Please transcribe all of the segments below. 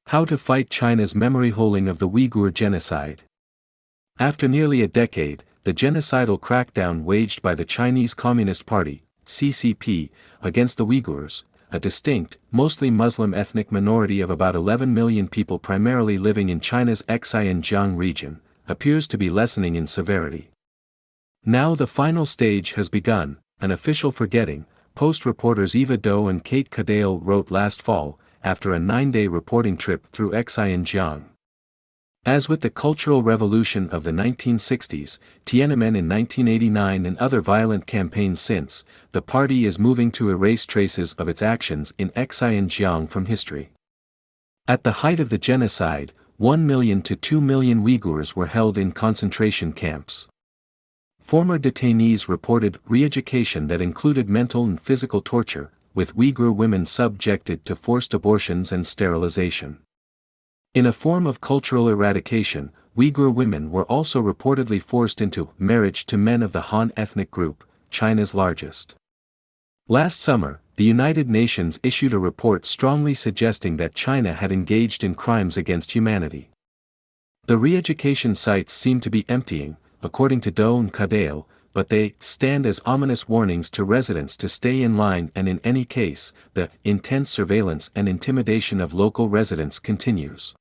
How to fight China's memory holding of the Uyghur Genocide. After nearly a decade, the genocidal crackdown waged by the Chinese Communist Party, CCP, against the Uyghurs, a distinct, mostly Muslim ethnic minority of about 11 million people primarily living in China's Xinjiang region, appears to be lessening in severity. Now the final stage has begun, an official forgetting, Post reporters Eva Doe and Cate Cadell wrote last fall, after a 9-day reporting trip through Xinjiang. As with the Cultural Revolution of the 1960s, Tiananmen in 1989 and other violent campaigns since, the party is moving to erase traces of its actions in Xinjiang from history. At the height of the genocide, 1 million to 2 million Uyghurs were held in concentration camps. Former detainees reported re-education that included mental and physical torture, with Uyghur women subjected to forced abortions and sterilization. In a form of cultural eradication, Uyghur women were also reportedly forced into marriage to men of the Han ethnic group, China's largest. Last summer, the United Nations issued a report strongly suggesting that China had engaged in crimes against humanity. The re-education sites seem to be emptying, according to Doe and Cadell, but they stand as ominous warnings to residents to stay in line, and in any case, the intense surveillance and intimidation of local residents continues.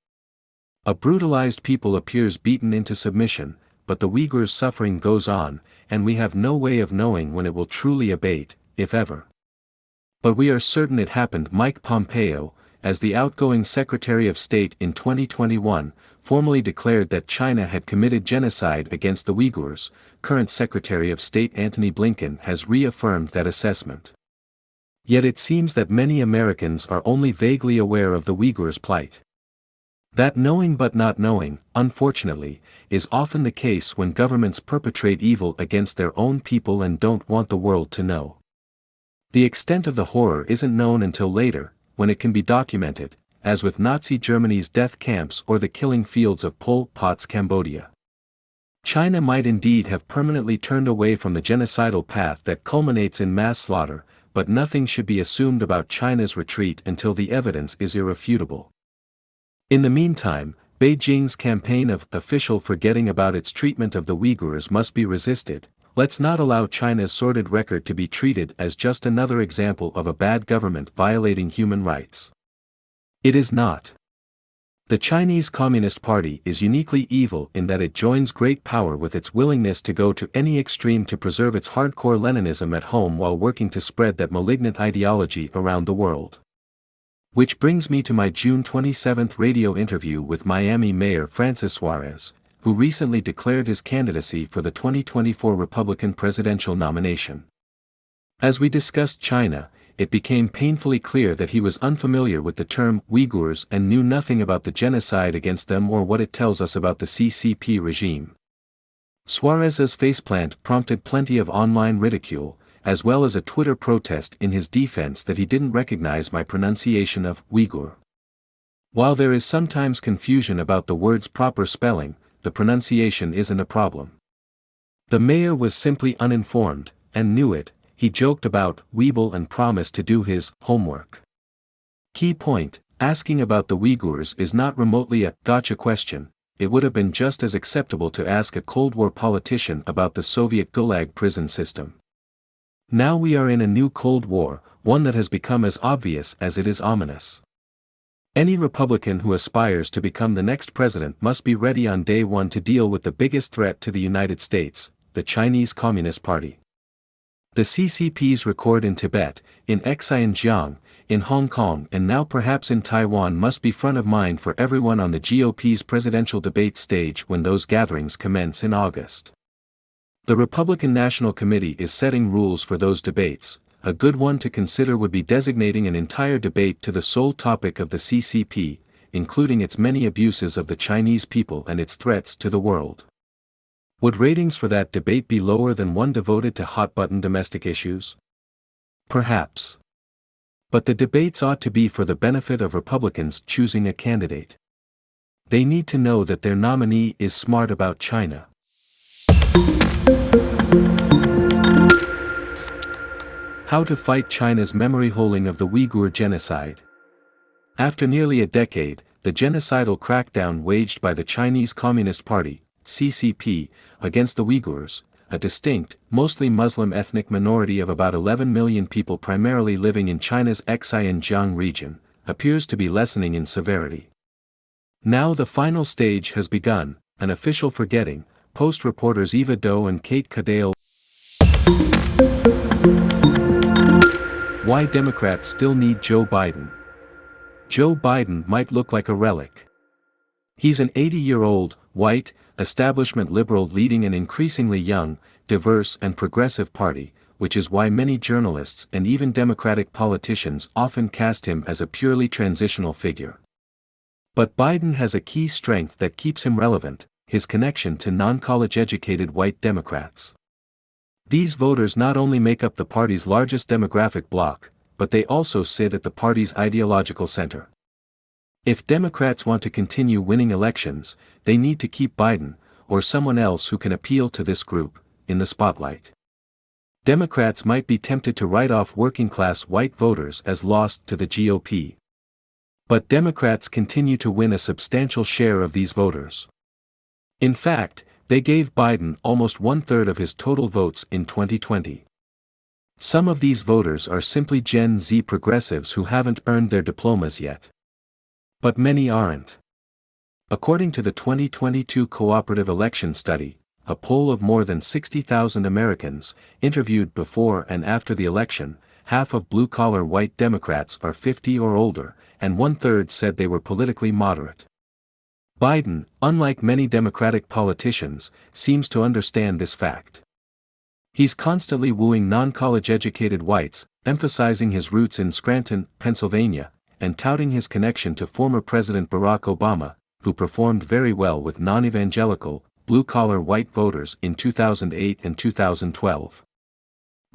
A brutalized people appears beaten into submission, but the Uyghurs' suffering goes on, and we have no way of knowing when it will truly abate, if ever. But we are certain it happened. Mike Pompeo, as the outgoing Secretary of State in 2021, formally declared that China had committed genocide against the Uyghurs. Current Secretary of State Antony Blinken has reaffirmed that assessment. Yet it seems that many Americans are only vaguely aware of the Uyghurs' plight. That knowing but not knowing, unfortunately, is often the case when governments perpetrate evil against their own people and don't want the world to know. The extent of the horror isn't known until later, when it can be documented, as with Nazi Germany's death camps or the killing fields of Pol Pot's Cambodia. China might indeed have permanently turned away from the genocidal path that culminates in mass slaughter, but nothing should be assumed about China's retreat until the evidence is irrefutable. In the meantime, Beijing's campaign of official forgetting about its treatment of the Uyghurs must be resisted. Let's not allow China's sordid record to be treated as just another example of a bad government violating human rights. It is not. The Chinese Communist Party is uniquely evil in that it joins great power with its willingness to go to any extreme to preserve its hardcore Leninism at home while working to spread that malignant ideology around the world. Which brings me to my June 27 radio interview with Miami Mayor Francis Suarez, who recently declared his candidacy for the 2024 Republican presidential nomination. As we discussed China, it became painfully clear that he was unfamiliar with the term Uyghurs and knew nothing about the genocide against them or what it tells us about the CCP regime. Suarez's faceplant prompted plenty of online ridicule, as well as a Twitter protest in his defense that he didn't recognize my pronunciation of Uyghur. While there is sometimes confusion about the word's proper spelling, the pronunciation isn't a problem. The mayor was simply uninformed, and knew it. He joked about Weeble and promised to do his homework. Key point, asking about the Uyghurs is not remotely a gotcha question. It would have been just as acceptable to ask a Cold War politician about the Soviet Gulag prison system. Now we are in a new Cold War, one that has become as obvious as it is ominous. Any Republican who aspires to become the next president must be ready on day one to deal with the biggest threat to the United States, the Chinese Communist Party. The CCP's record in Tibet, in Xinjiang, in Hong Kong and now perhaps in Taiwan must be front of mind for everyone on the GOP's presidential debate stage when those gatherings commence in August. The Republican National Committee is setting rules for those debates. A good one to consider would be designating an entire debate to the sole topic of the CCP, including its many abuses of the Chinese people and its threats to the world. Would ratings for that debate be lower than one devoted to hot-button domestic issues? Perhaps. But the debates ought to be for the benefit of Republicans choosing a candidate. They need to know that their nominee is smart about China. How to fight China's memory holding of the Uyghur Genocide. After nearly a decade, the genocidal crackdown waged by the Chinese Communist Party, CCP, against the Uyghurs, a distinct, mostly Muslim ethnic minority of about 11 million people primarily living in China's Xinjiang region, appears to be lessening in severity. Now the final stage has begun, an official forgetting, Post reporters Eva Doe and Cate Cadell. Why Democrats still need Joe Biden. Joe Biden might look like a relic. He's an 80-year-old, white, establishment liberal leading an increasingly young, diverse and progressive party, which is why many journalists and even Democratic politicians often cast him as a purely transitional figure. But Biden has a key strength that keeps him relevant: his connection to non-college-educated white Democrats. These voters not only make up the party's largest demographic bloc, but they also sit at the party's ideological center. If Democrats want to continue winning elections, they need to keep Biden, or someone else who can appeal to this group, in the spotlight. Democrats might be tempted to write off working-class white voters as lost to the GOP. But Democrats continue to win a substantial share of these voters. In fact, they gave Biden almost one-third of his total votes in 2020. Some of these voters are simply Gen Z progressives who haven't earned their diplomas yet. But many aren't. According to the 2022 Cooperative Election Study, a poll of more than 60,000 Americans, interviewed before and after the election, half of blue-collar white Democrats are 50 or older, and one-third said they were politically moderate. Biden, unlike many Democratic politicians, seems to understand this fact. He's constantly wooing non-college-educated whites, emphasizing his roots in Scranton, Pennsylvania, and touting his connection to former President Barack Obama, who performed very well with non-evangelical, blue-collar white voters in 2008 and 2012.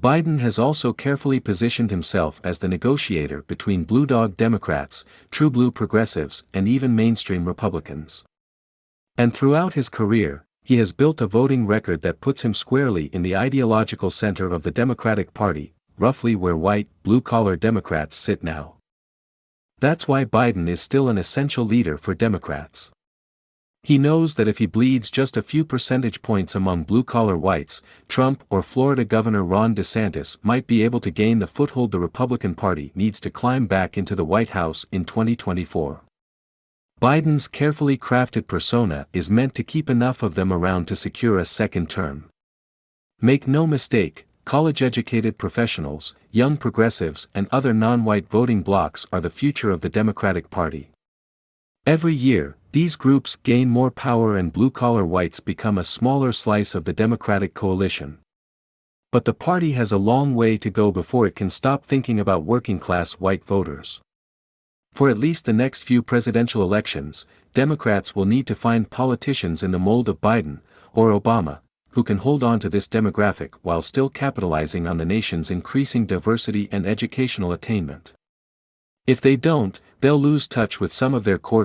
Biden has also carefully positioned himself as the negotiator between blue dog Democrats, true blue progressives, and even mainstream Republicans. And throughout his career, he has built a voting record that puts him squarely in the ideological center of the Democratic Party, roughly where white, blue-collar Democrats sit now. That's why Biden is still an essential leader for Democrats. He knows that if he bleeds just a few percentage points among blue-collar whites, Trump or Florida Governor Ron DeSantis might be able to gain the foothold the Republican Party needs to climb back into the White House in 2024. Biden's carefully crafted persona is meant to keep enough of them around to secure a second term. Make no mistake, college-educated professionals, young progressives and other non-white voting blocs are the future of the Democratic Party. Every year, these groups gain more power and blue-collar whites become a smaller slice of the Democratic coalition. But the party has a long way to go before it can stop thinking about working-class white voters. For at least the next few presidential elections, Democrats will need to find politicians in the mold of Biden, or Obama, who can hold on to this demographic while still capitalizing on the nation's increasing diversity and educational attainment. If they don't, they'll lose touch with some of their core